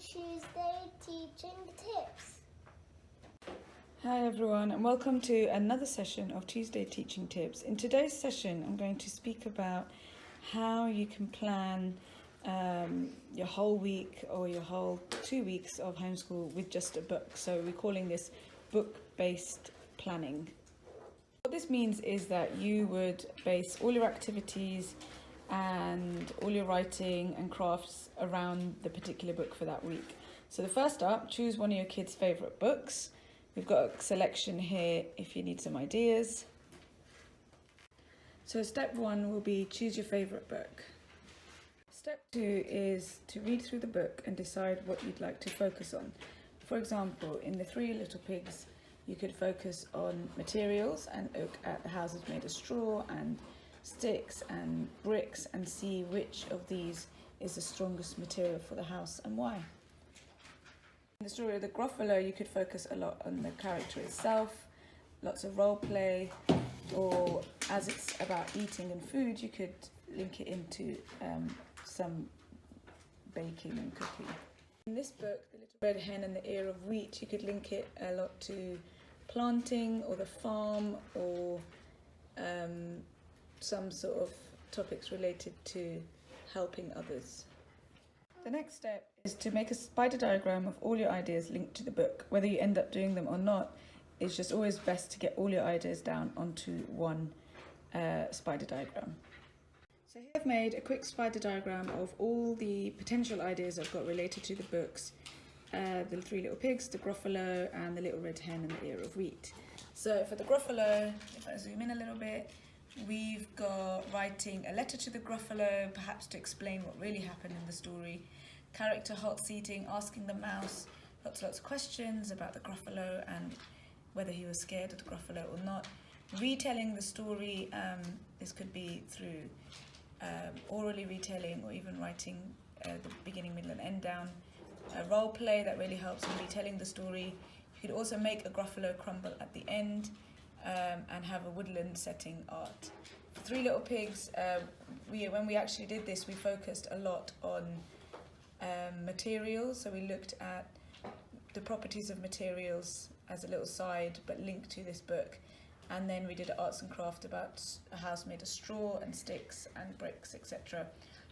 Tuesday Teaching Tips. Hi everyone, and welcome to another session of Tuesday Teaching Tips. In today's session I'm going to speak about how you can plan your whole week or your whole 2 weeks of homeschool with just a book. So we're calling this book-based planning. What this means is that you would base all your activities and all your writing and crafts around the particular book for that week. So the first up, choose one of your kids' favourite books. We've got a selection here if you need some ideas. So step 1 will be choose your favourite book. Step 2 is to read through the book and decide what you'd like to focus on. For example, in The Three Little Pigs, you could focus on materials and look at the houses made of straw and sticks and bricks and see which of these is the strongest material for the house and why. In the story of the Gruffalo, you could focus a lot on the character itself, lots of role play, or as it's about eating and food, you could link it into some baking and cooking. In this book, The Little Red Hen and the Ear of Wheat, you could link it a lot to planting or the farm or some sort of topics related to helping others. The next step is to make a spider diagram of all your ideas linked to the book. Whether you end up doing them or not, it's just always best to get all your ideas down onto one spider diagram. So here I've made a quick spider diagram of all the potential ideas I've got related to the books. The Three Little Pigs, the Gruffalo, and the Little Red Hen and the Ear of Wheat. So for the Gruffalo, if I zoom in a little bit, we've got writing a letter to the Gruffalo, perhaps to explain what really happened in the story. Character hot seating, asking the mouse lots of questions about the Gruffalo and whether he was scared of the Gruffalo or not. Retelling the story, this could be through orally retelling or even writing the beginning, middle and end down. A role play that really helps in retelling the story. You could also make a Gruffalo crumble at the end and have a woodland setting art. For Three Little Pigs, when we actually did this, we focused a lot on materials. So we looked at the properties of materials as a little side, but linked to this book. And then we did arts and craft about a house made of straw and sticks and bricks, etc.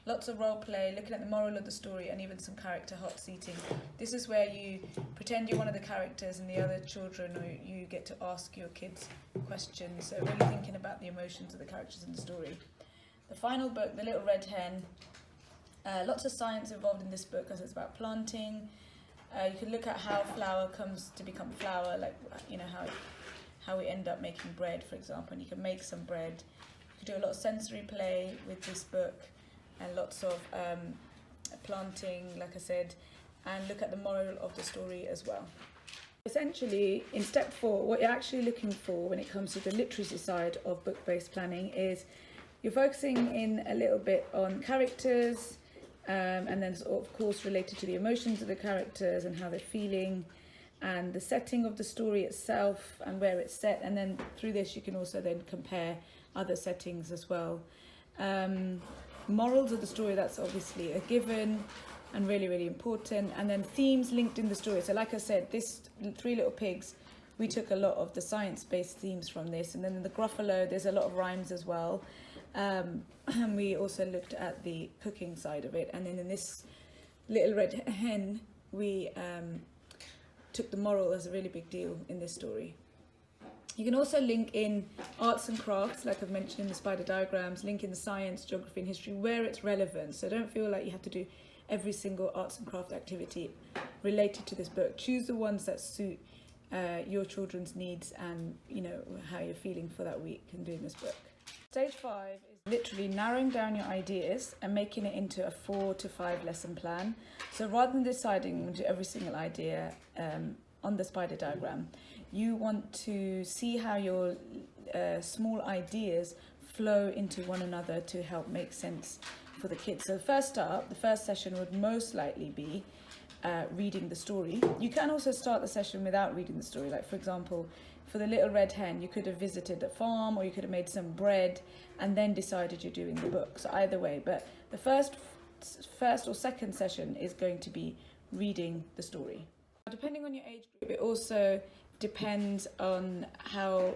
Lots of role play, looking at the moral of the story, and even some character hot seating. This is where you pretend you're one of the characters and the other children, or you get to ask your kids questions. So really thinking about the emotions of the characters in the story. The final book, The Little Red Hen, lots of science involved in this book as it's about planting. You can look at how flour comes to become flour, like how we end up making bread, for example, and you can make some bread. You can do a lot of sensory play with this book and lots of planting, like I said, and look at the moral of the story as well. Essentially, in step 4, what you're actually looking for when it comes to the literacy side of book-based planning is you're focusing in a little bit on characters and then of course related to the emotions of the characters and how they're feeling, and the setting of the story itself and where it's set, and then through this you can also then compare other settings as well. Morals of the story, that's obviously a given and really, really important, and then themes linked in the story. So like I said, this Three Little Pigs, we took a lot of the science-based themes from this, and then in the Gruffalo there's a lot of rhymes as well, and we also looked at the cooking side of it. And then in this Little Red Hen, we took the moral as a really big deal in this story. You can also link in arts and crafts, like I've mentioned in the spider diagrams, link in the science, geography and history where it's relevant. So don't feel like you have to do every single arts and craft activity related to this book. Choose the ones that suit your children's needs and how you're feeling for that week in doing this book. Stage 5 is literally narrowing down your ideas and making it into a 4 to 5 lesson plan. So rather than deciding to do every single idea on the spider diagram, you want to see how your small ideas flow into one another to help make sense for the kids. So first up, the first session would most likely be reading the story. You can also start the session without reading the story. Like for example, for the Little Red Hen, you could have visited a farm or you could have made some bread and then decided you're doing the book. So either way, but the first or second session is going to be reading the story. Depending on your age group, it also depends on how,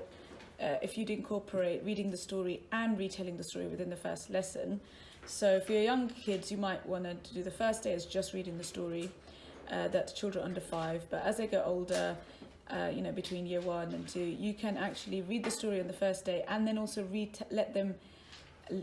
if you'd incorporate reading the story and retelling the story within the first lesson. So for your younger kids, you might want to do the first day as just reading the story. That's children under 5, but as they get older, between year 1 and 2, you can actually read the story on the first day and then also let them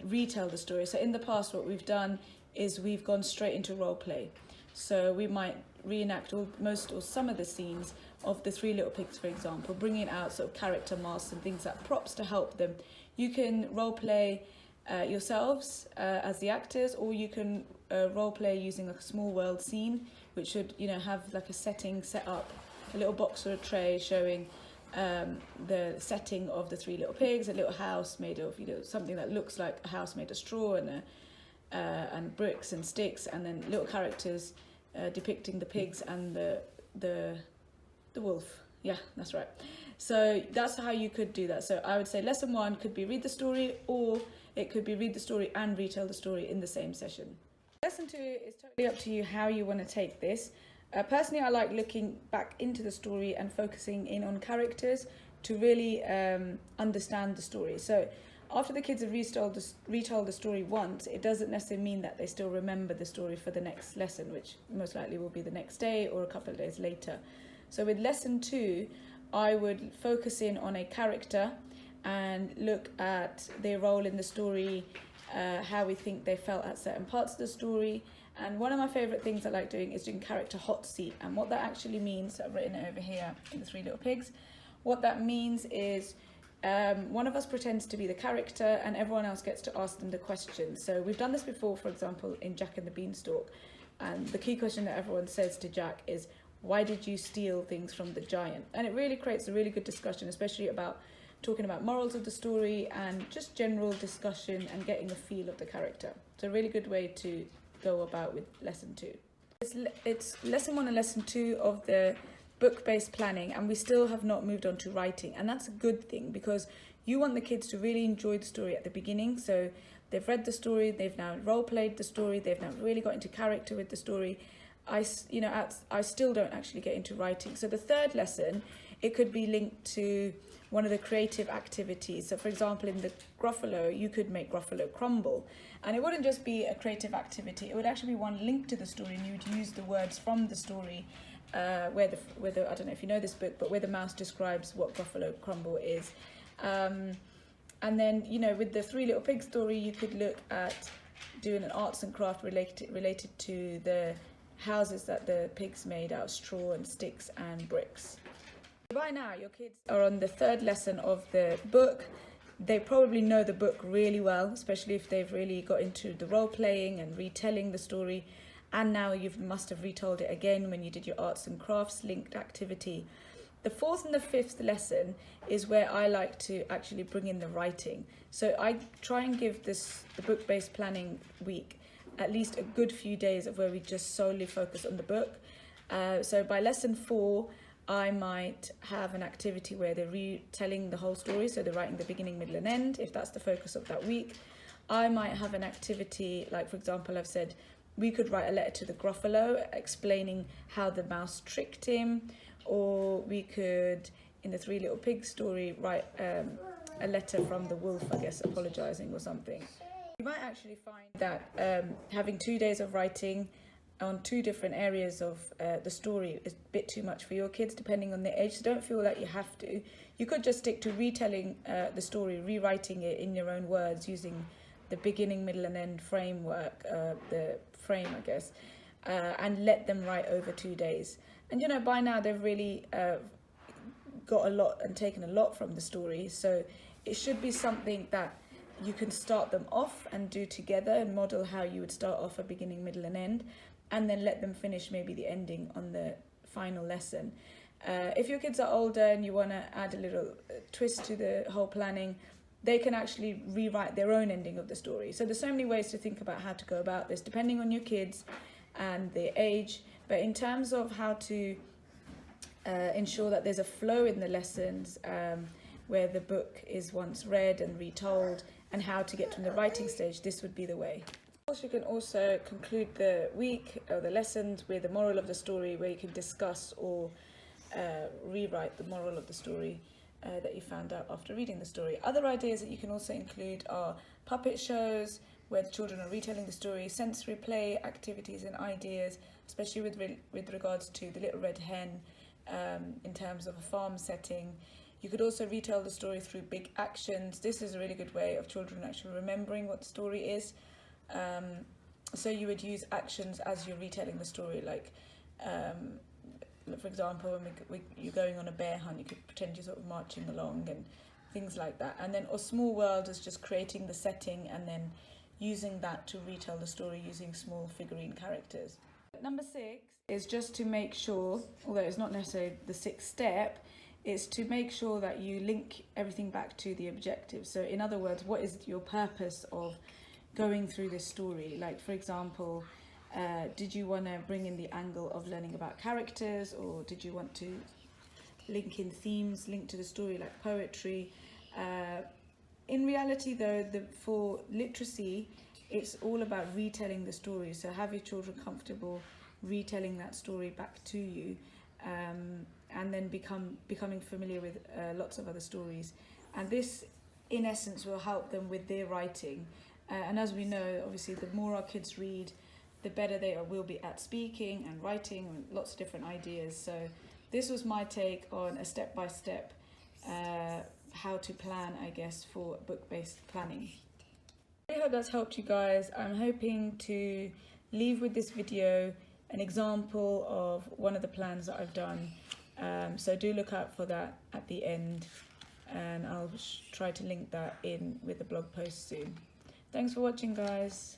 retell the story. So in the past, what we've done is we've gone straight into role play. So we might reenact most or some of the scenes of the Three Little Pigs, for example, bringing out sort of character masks and things like props to help them. You can role play yourselves as the actors, or you can role play using a small world scene, which should have like a setting set up, a little box or a tray showing the setting of the Three Little Pigs, a little house made of something that looks like a house made of straw and bricks and sticks, and then little characters depicting the pigs and the wolf. Yeah, that's right. So that's how you could do that. So I would say lesson 1 could be read the story, or it could be read the story and retell the story in the same session. Lesson 2 is totally up to you how you want to take this. Personally, I like looking back into the story and focusing in on characters to really understand the story. So after the kids have retold the story once, it doesn't necessarily mean that they still remember the story for the next lesson, which most likely will be the next day or a couple of days later. So with lesson 2, I would focus in on a character and look at their role in the story, how we think they felt at certain parts of the story. And one of my favourite things I like doing is doing character hot seat. And what that actually means, I've written it over here in the Three Little Pigs. What that means is one of us pretends to be the character and everyone else gets to ask them the question. So we've done this before, for example, in Jack and the Beanstalk. And the key question that everyone says to Jack is, why did you steal things from the giant? And it really creates a really good discussion, especially about talking about morals of the story and just general discussion and getting a feel of the character. It's a really good way to go about with lesson 2. It's lesson 1 and lesson 2 of the book-based planning, and we still have not moved on to writing, and that's a good thing because you want the kids to really enjoy the story at the beginning. So they've read the story, they've now role-played the story, they've now really got into character with the story. I still don't actually get into writing. So the third lesson, it could be linked to one of the creative activities. So for example, in the Gruffalo, you could make Gruffalo crumble. And it wouldn't just be a creative activity, it would actually be one linked to the story, and you would use the words from the story where the I don't know if you know this book, but where the mouse describes what Gruffalo crumble is. And then, with the Three Little Pigs story, you could look at doing an arts and craft related to the houses that the pigs made out of straw and sticks and bricks. By now, your kids are on the third lesson of the book. They probably know the book really well, especially if they've really got into the role playing and retelling the story. And now you must have retold it again when you did your arts and crafts linked activity. The 4th and the 5th lesson is where I like to actually bring in the writing. So I try and give the book-based planning week at least a good few days of where we just solely focus on the book. So by lesson 4, I might have an activity where they're retelling the whole story, so they're writing the beginning, middle and end, if that's the focus of that week. I might have an activity, like for example, I've said we could write a letter to the Gruffalo explaining how the mouse tricked him, or we could, in the Three Little Pigs story, write a letter from the wolf, I guess, apologising or something. You might actually find that having 2 days of writing on 2 different areas of the story is a bit too much for your kids, depending on their age. So don't feel like you have to. You could just stick to retelling the story, rewriting it in your own words, using the beginning, middle and end framework, the frame, I guess, and let them write over 2 days. And by now they've really got a lot and taken a lot from the story. So it should be something that you can start them off and do together and model how you would start off a beginning, middle and end, and then let them finish maybe the ending on the final lesson. If your kids are older and you want to add a little twist to the whole planning, they can actually rewrite their own ending of the story. So there's so many ways to think about how to go about this, depending on your kids and their age. But in terms of how to ensure that there's a flow in the lessons, where the book is once read and retold, and how to get from the writing stage, this would be the way. course, you can also conclude the week or the lessons with the moral of the story, where you can discuss or rewrite the moral of the story that you found out after reading the story. Other ideas that you can also include are puppet shows, where the children are retelling the story, sensory play activities and ideas, especially with regards to the Little Red Hen in terms of a farm setting. You could also retell the story through big actions. This is a really good way of children actually remembering what the story is. So you would use actions as you're retelling the story, like for example, when you're going on a bear hunt, you could pretend you're sort of marching along and things like that. And then, or small world is just creating the setting and then using that to retell the story using small figurine characters. Number 6 is just to make sure, although it's not necessarily the 6th step, is to make sure that you link everything back to the objective. So in other words, what is your purpose of going through this story? Like, for example, did you want to bring in the angle of learning about characters, or did you want to link in themes linked to the story like poetry? In reality though, for literacy, it's all about retelling the story. So have your children comfortable retelling that story back to you, and then becoming familiar with lots of other stories. And this, in essence, will help them with their writing. And as we know, obviously, the more our kids read, the better they will be at speaking and writing and lots of different ideas. So this was my take on a step-by-step how to plan, I guess, for book-based planning. I hope that's helped you guys. I'm hoping to leave with this video an example of one of the plans that I've done. So do look out for that at the end, and I'll try to link that in with the blog post soon. Thanks for watching, guys.